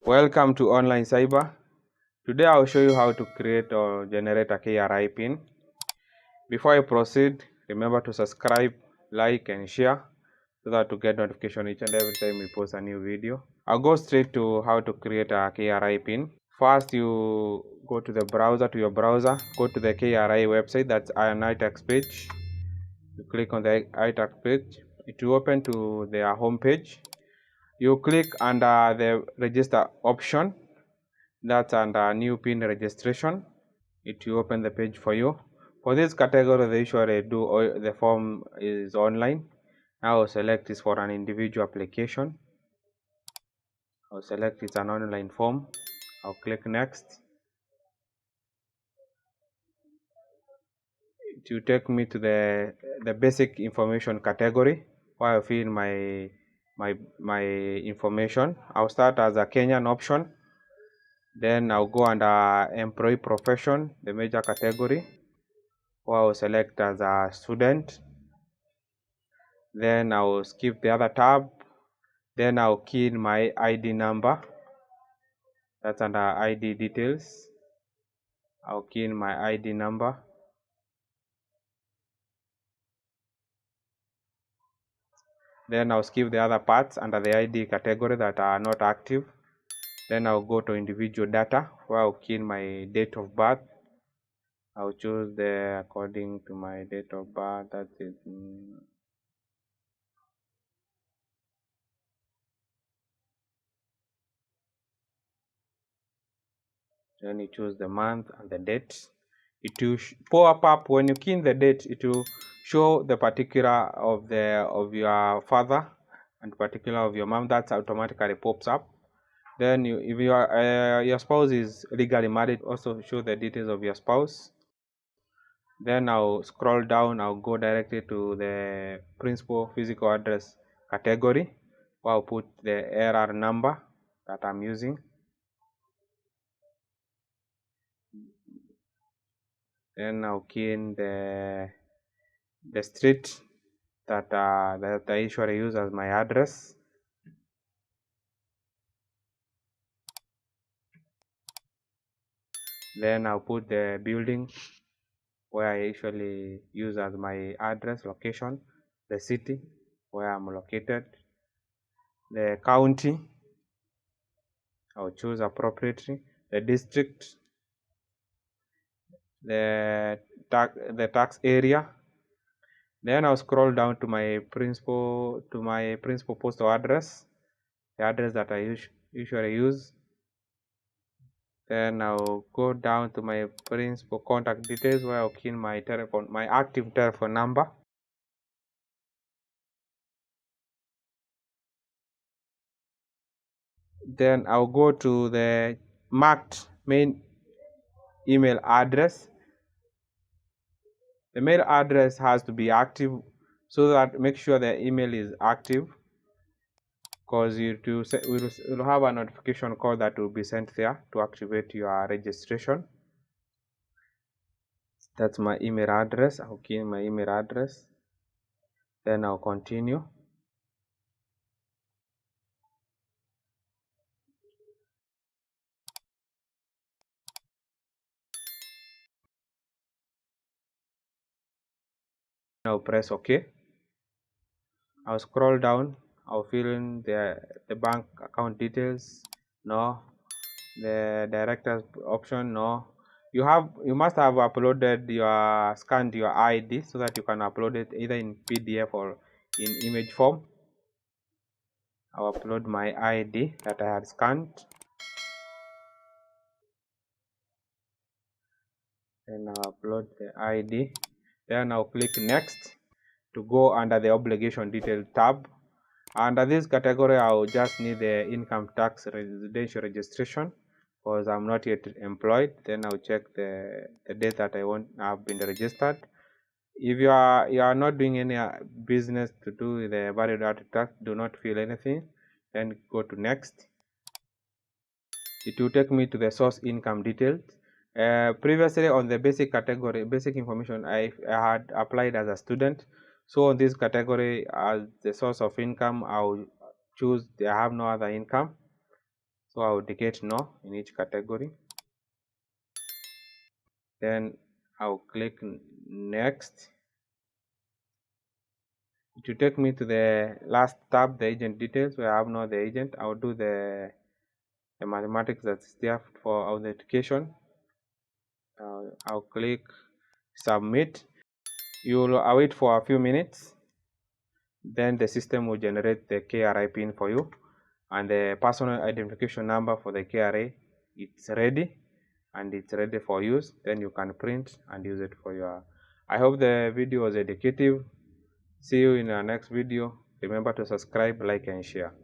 Welcome to Online Cyber. Today I'll show you how to create or generate a KRA PIN. Before I proceed, remember to subscribe, like and share so that to get notification each and every time we post a new video. I'll go straight to how to create a KRA PIN. First, you go to your browser, go to the KRA website, that's an iTax page. You click on the iTax page, it will open to their home page. You click under the register option, that's under new PIN registration. It will open the page for you. For this category, they usually do the form is online. I will select this for an individual application. I'll select it's an online form. I'll click next. It will take me to the basic information category where I fill my information. I'll start as a Kenyan option. Then I'll go under employee profession, the major category, where I'll select as a student. Then I'll skip the other tab. Then I'll key in my ID number. That's under ID details. I'll key in my ID number. Then I'll skip the other parts under the ID category that are not active. Then I'll go to individual data where I'll key in my date of birth. I'll choose the according to my date of birth. That's it. Then you choose the month and the date. It will pop up when you key in the date. It will show the particular of your father and particular of your mom. That automatically pops up. Then if your spouse is legally married, also show the details of your spouse. Then I'll scroll down. I'll go directly to the principal physical address category, where I'll put the error number that I'm using. Then I'll key in the street that I usually use as my address. Then I'll put the building where I usually use as my address location, the city where I'm located, the county, I'll choose appropriately, the district, the tax area. Then I'll scroll down to my principal postal address, the address that I usually use. Then I'll go down to my principal contact details where I'll key in my active telephone number. Then I'll go to the marked main email address. The mail address has to be active, so that make sure the email is active, because we'll have a notification code that will be sent there to activate your registration. That's my email address. I'll key in my email address. Then I'll continue. Now press OK. I'll scroll down. I'll fill in the bank account details. No. The director's option. No. You must have uploaded scanned your ID so that you can upload it either in PDF or in image form. I'll upload my ID that I had scanned. Then I'll upload the ID. Then I'll click next to go under the obligation detail tab. Under this category, I'll just need the income tax residential registration because I'm not yet employed. Then I'll check the date that I've been registered. If you are not doing any business to do with the value added tax, do not fill anything. Then go to next. It will take me to the source income details. Previously on the basic category, basic information, I had applied as a student. So on this category, as the source of income, I'll choose I have no other income. So I will indicate no in each category. Then I will click next. It will take me to the last tab, the agent details, where I have now the agent. I will do the mathematics that's there for authentication. I'll click submit. You will await for a few minutes. Then the system will generate the KRA pin for you, and the personal identification number for the KRA. It's ready and it's ready for use. Then you can print and use it for your. I hope the video was educative. See you in our next video. Remember to subscribe, like, and share.